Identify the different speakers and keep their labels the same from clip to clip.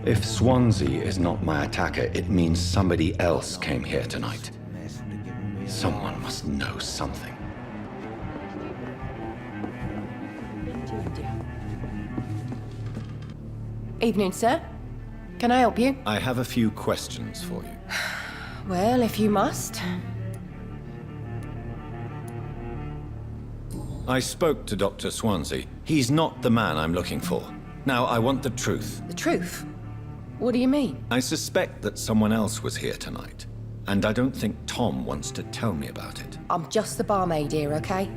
Speaker 1: If Swansea is not my attacker, it means somebody else came here tonight. Someone must know something.
Speaker 2: Evening, sir. Can I help you?
Speaker 1: I have a few questions for you.
Speaker 2: Well, if you must.
Speaker 1: I spoke to Dr. Swansea. He's not the man I'm looking for. Now, I want the truth.
Speaker 2: The truth? What do you mean?
Speaker 1: I suspect that someone else was here tonight, and I don't think Tom wants to tell me about it.
Speaker 2: I'm just the barmaid here, okay?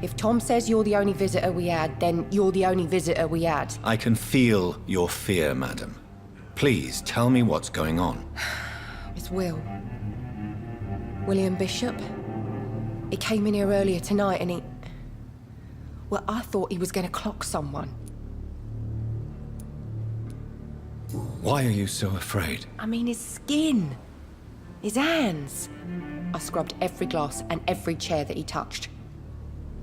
Speaker 2: If Tom says you're the only visitor we had, then you're the only visitor we had.
Speaker 1: I can feel your fear, madam. Please, tell me what's going on.
Speaker 2: It's Will. William Bishop. He came in here earlier tonight and he... Well, I thought he was going to clock someone.
Speaker 1: Why are you so afraid?
Speaker 2: I mean, his skin. His hands. I scrubbed every glass and every chair that he touched.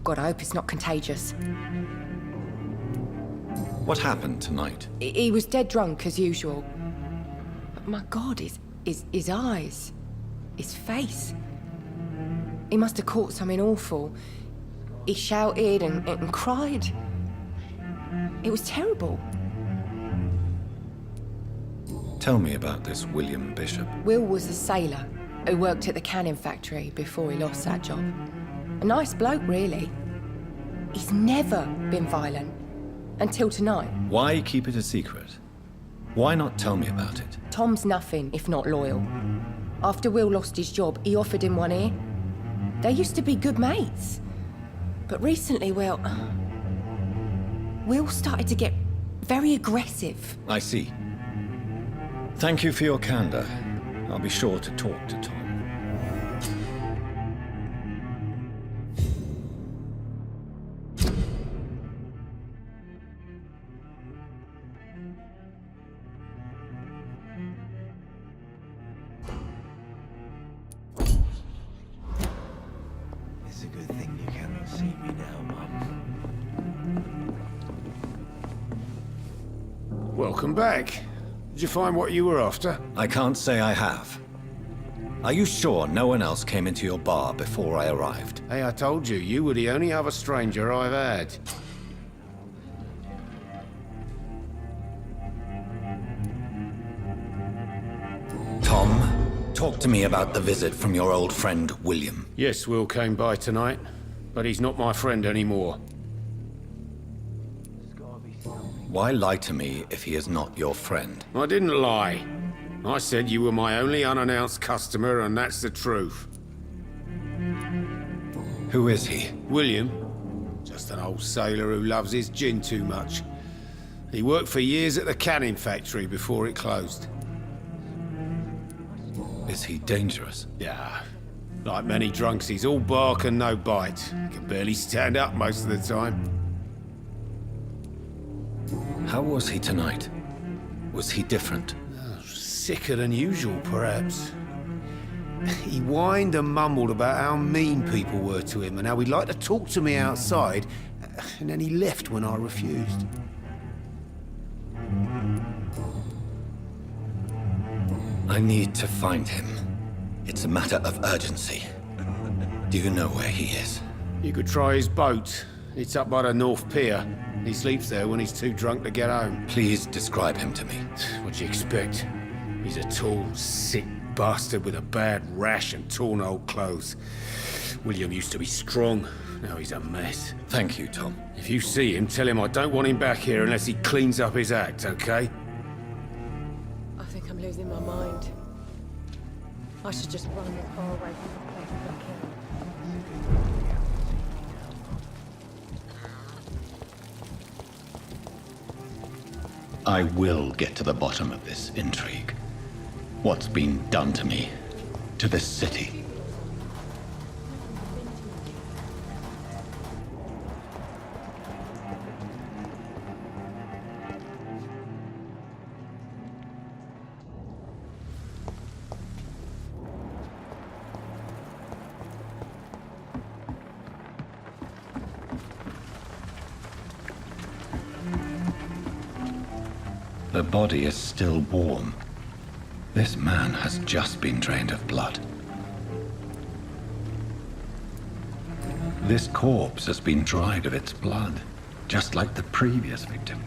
Speaker 2: God, I hope it's not contagious.
Speaker 1: What happened tonight?
Speaker 2: He was dead drunk, as usual. But my God, his eyes. His face. He must have caught something awful. He shouted and cried. It was terrible.
Speaker 1: Tell me about this William Bishop.
Speaker 2: Will was a sailor who worked at the canning factory before he lost that job. A nice bloke, really. He's never been violent. Until tonight.
Speaker 1: Why keep it a secret? Why not tell me about it?
Speaker 2: Tom's nothing if not loyal. After Will lost his job, he offered him one ear. They used to be good mates. But recently, well... Will started to get very aggressive.
Speaker 1: I see. Thank you for your candor. I'll be sure to talk to Tom.
Speaker 3: It's a good thing you cannot see me now, Mum.
Speaker 4: Welcome back. Did you find what you were after?
Speaker 1: I can't say I have. Are you sure no one else came into your bar before I arrived?
Speaker 4: Hey, I told you, you were the only other stranger I've had.
Speaker 1: Tom, talk to me about the visit from your old friend, William.
Speaker 4: Yes, Will came by tonight, but he's not my friend anymore.
Speaker 1: Why lie to me if he is not your friend?
Speaker 4: I didn't lie. I said you were my only unannounced customer, and that's the truth.
Speaker 1: Who is he?
Speaker 4: William, just an old sailor who loves his gin too much. He worked for years at the canning factory before it closed.
Speaker 1: Is he dangerous?
Speaker 4: Yeah, like many drunks, he's all bark and no bite. He can barely stand up most of the time.
Speaker 1: How was he tonight? Was he different?
Speaker 4: Sicker than usual, perhaps. He whined and mumbled about how mean people were to him and how he'd like to talk to me outside, and then he left when I refused.
Speaker 1: I need to find him. It's a matter of urgency. Do you know where he is?
Speaker 4: You could try his boat. It's up by the North Pier. He sleeps there when he's too drunk to get home.
Speaker 1: Please describe him to me.
Speaker 4: What do you expect? He's a tall, sick bastard with a bad rash and torn old clothes. William used to be strong. Now he's a mess.
Speaker 1: Thank you, Tom.
Speaker 4: If you see him, tell him I don't want him back here unless he cleans up his act, okay?
Speaker 2: I think I'm losing my mind. I should just run as far away from this place as I can.
Speaker 1: I will get to the bottom of this intrigue. What's been done to me, to this city. The body is still warm. This man has just been drained of blood. This corpse has been dried of its blood, just like the previous victim.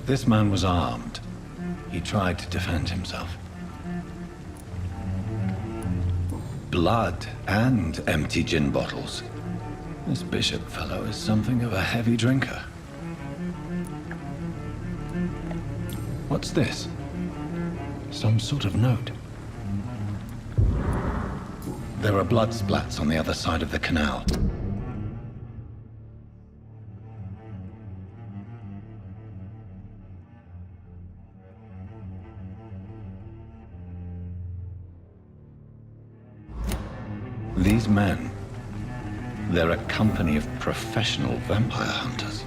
Speaker 1: This man was armed. He tried to defend himself. Blood and empty gin bottles. This bishop fellow is something of a heavy drinker. What's this? Some sort of note. There are blood splats on the other side of the canal. These men, they're a company of professional vampire hunters.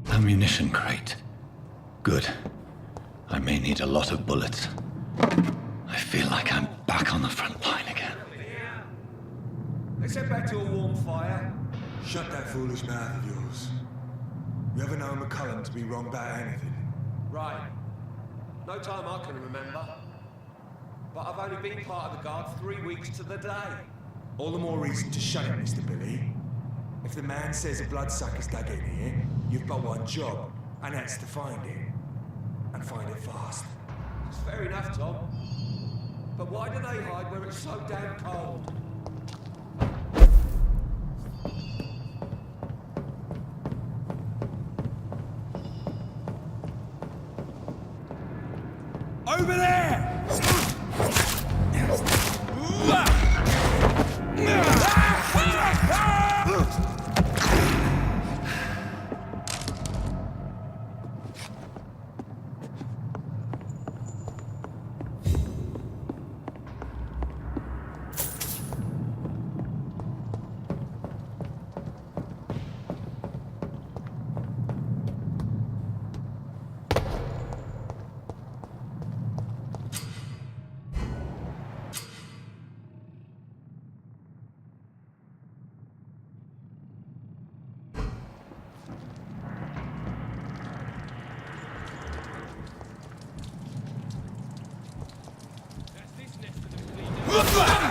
Speaker 1: Ammunition crate. Good. I may need a lot of bullets. I feel like I'm back on the front line again.
Speaker 5: Let's head back to a warm fire. Shut that foolish mouth of yours. You ever known McCullum to be wrong about anything?
Speaker 3: Right. No time I can remember. But I've only been part of the guard 3 weeks to the day.
Speaker 5: All the more reason to shut it, Mr. Billy. If the man says a bloodsucker's dug in here, you've got one job, and that's to find it. And find it fast.
Speaker 3: It's fair enough, Tom. But why do they hide where it's so damn cold?
Speaker 5: Over there!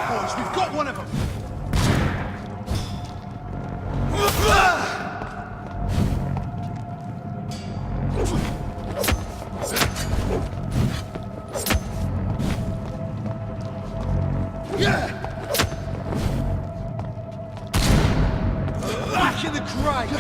Speaker 6: Boys, we've got one of them! Back in the crate!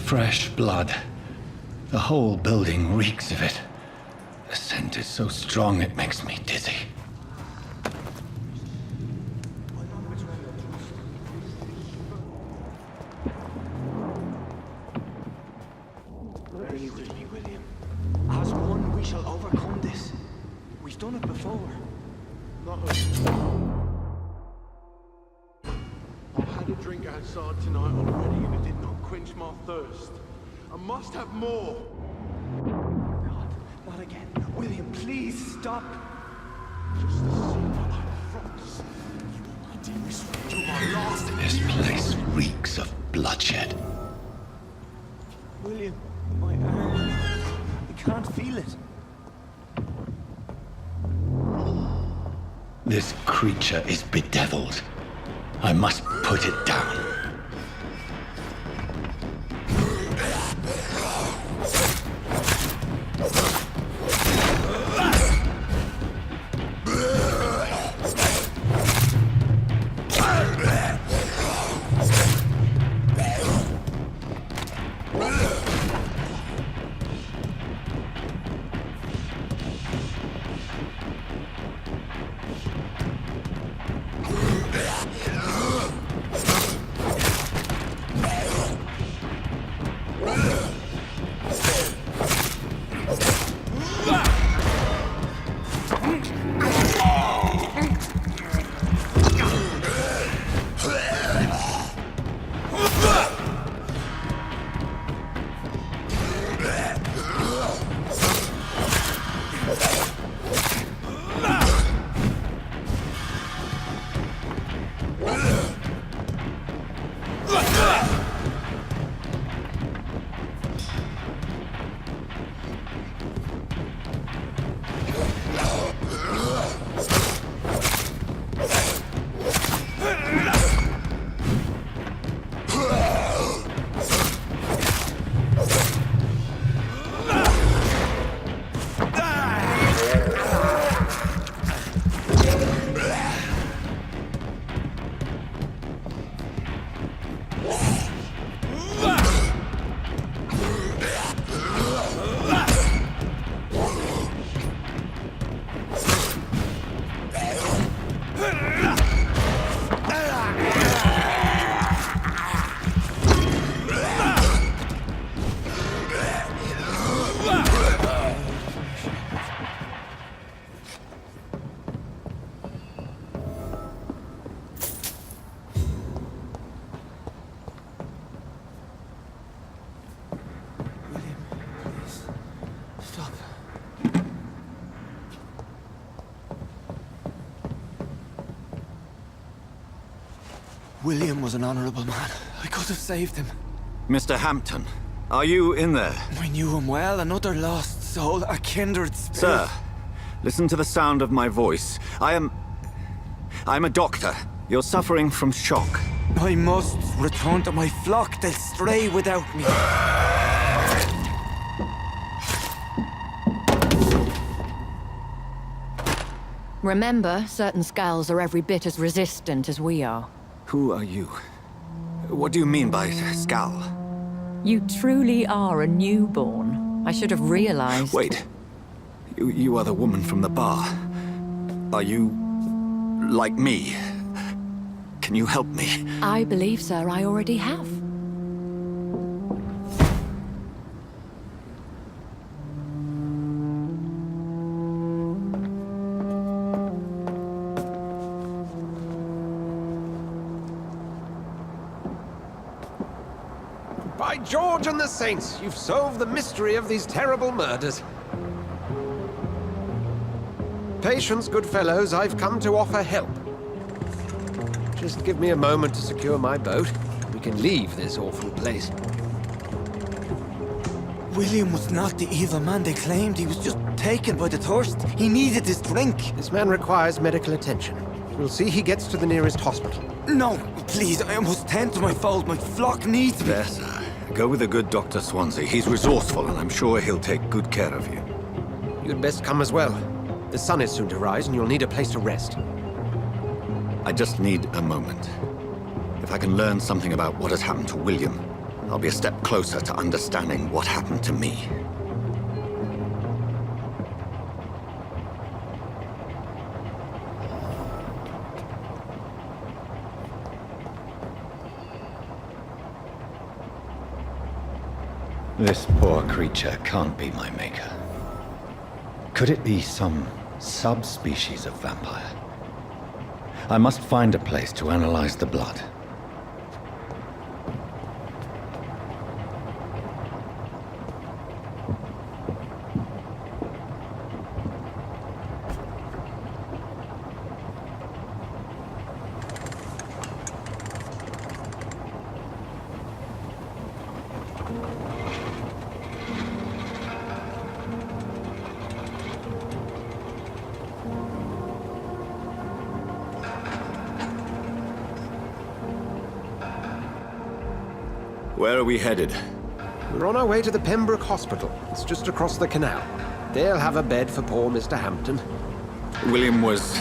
Speaker 1: fresh blood. The whole building reeks of it. The scent is so strong it makes me dizzy.
Speaker 7: Be with me, William. As one, we shall overcome this. We've done it before.
Speaker 6: Not us. I've had a drink outside tonight already and it did not quench my thirst. I must have more.
Speaker 7: God, not again. William, please stop.
Speaker 6: Just the sin I promise. You are my dearest friend. You're my last.
Speaker 1: This place reeks of bloodshed.
Speaker 7: William, my arm. I can't feel it.
Speaker 1: This creature is bedeviled. I must put it down.
Speaker 7: William was an honorable man. I could have saved him.
Speaker 8: Mr. Hampton, are you in there?
Speaker 7: I knew him well, another lost soul, a kindred spirit.
Speaker 8: Sir, listen to the sound of my voice. I'm a doctor. You're suffering from shock.
Speaker 7: I must return to my flock. They'll stray without me.
Speaker 9: Remember, certain skulls are every bit as resistant as we are.
Speaker 8: Who are you? What do you mean by skull?
Speaker 9: You truly are a newborn. I should have realized.
Speaker 8: Wait. You are the woman from the bar. Are you like me? Can you help me?
Speaker 9: I believe, sir, I already have.
Speaker 10: By George and the Saints, you've solved the mystery of these terrible murders. Patience, good fellows, I've come to offer help. Just give me a moment to secure my boat. We can leave this awful place.
Speaker 7: William was not the evil man they claimed. He was just taken by the thirst. He needed his drink.
Speaker 10: This man requires medical attention. We'll see he gets to the nearest hospital.
Speaker 7: No, please, I must tend to my fold. My flock needs me.
Speaker 8: There, sir. Go with the good Dr. Swansea. He's resourceful, and I'm sure he'll take good care of you.
Speaker 10: You'd best come as well. The sun is soon to rise, and you'll need a place to rest.
Speaker 8: I just need a moment. If I can learn something about what has happened to William, I'll be a step closer to understanding what happened to me.
Speaker 1: This poor creature can't be my maker. Could it be some subspecies of vampire? I must find a place to analyze the blood.
Speaker 8: Where are we headed?
Speaker 10: We're on our way to the Pembroke Hospital. It's just across the canal. They'll have a bed for poor Mr. Hampton.
Speaker 8: William was...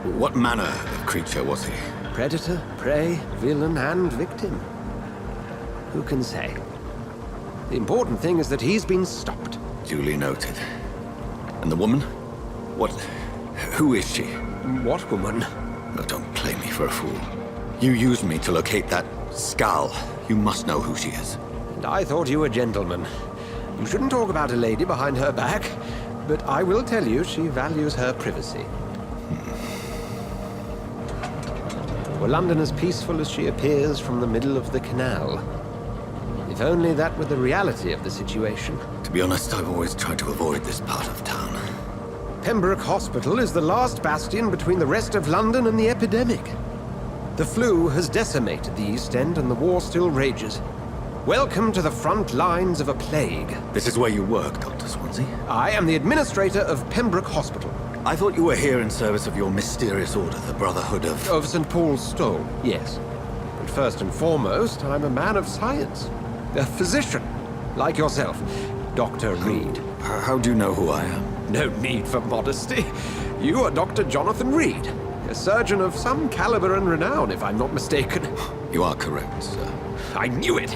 Speaker 8: What manner of creature was he?
Speaker 10: Predator, prey, villain, and victim. Who can say? The important thing is that he's been stopped.
Speaker 8: Duly noted. And the woman? What... Who is she?
Speaker 10: What woman?
Speaker 8: Oh, don't play me for a fool. You used me to locate that skull. You must know who she is.
Speaker 10: And I thought you a gentleman. You shouldn't talk about a lady behind her back, but I will tell you she values her privacy. Were London as peaceful as she appears from the middle of the canal? If only that were the reality of the situation.
Speaker 8: To be honest, I've always tried to avoid this part of town.
Speaker 10: Pembroke Hospital is the last bastion between the rest of London and the epidemic. The flu has decimated the East End and the war still rages. Welcome to the front lines of a plague.
Speaker 8: This is where you work, Dr. Swansea?
Speaker 10: I am the administrator of Pembroke Hospital.
Speaker 8: I thought you were here in service of your mysterious order, the Brotherhood of...
Speaker 10: Of St. Paul's Stole, yes. But first and foremost, I'm a man of science. A physician, like yourself, Dr. Reed.
Speaker 8: How do you know who I am?
Speaker 10: No need for modesty. You are Dr. Jonathan Reed, a surgeon of some caliber and renown, if I'm not mistaken.
Speaker 8: You are correct, sir.
Speaker 10: I knew it!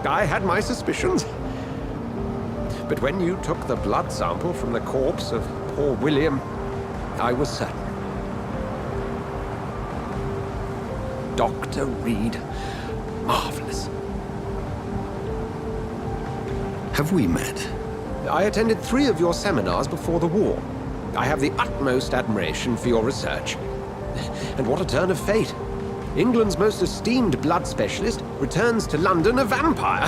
Speaker 10: I had my suspicions. But when you took the blood sample from the corpse of poor William, I was certain. Dr. Reed. Marvelous.
Speaker 8: Have we met?
Speaker 10: I attended 3 of your seminars before the war. I have the utmost admiration for your research. And what a turn of fate. England's most esteemed blood specialist returns to London a vampire.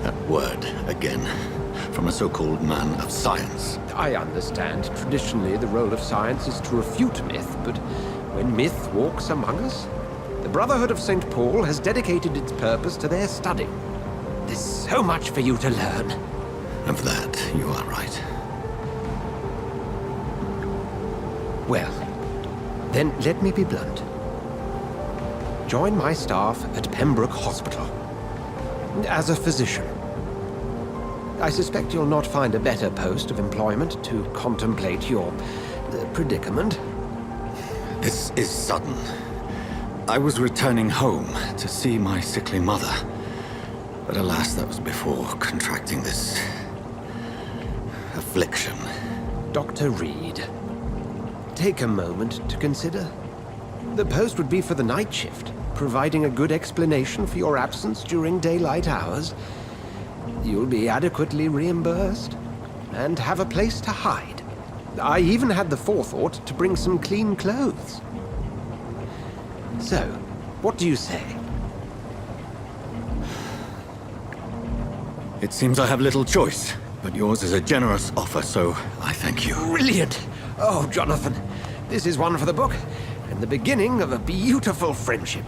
Speaker 8: That word, again. From a so-called man of science.
Speaker 10: I understand. Traditionally, the role of science is to refute myth, but when myth walks among us, the Brotherhood of St. Paul has dedicated its purpose to their study. There's so much for you to learn.
Speaker 8: Of that, you are right.
Speaker 10: Well, then let me be blunt. Join my staff at Pembroke Hospital. As a physician. I suspect you'll not find a better post of employment to contemplate your predicament.
Speaker 8: This is sudden. I was returning home to see my sickly mother. But alas, that was before contracting this... affliction.
Speaker 10: Dr. Reed, take a moment to consider. The post would be for the night shift, providing a good explanation for your absence during daylight hours. You'll be adequately reimbursed, and have a place to hide. I even had the forethought to bring some clean clothes. So, what do you say?
Speaker 8: It seems I have little choice, but yours is a generous offer, so I thank you.
Speaker 10: Brilliant! Oh, Jonathan, this is one for the book, and the beginning of a beautiful friendship.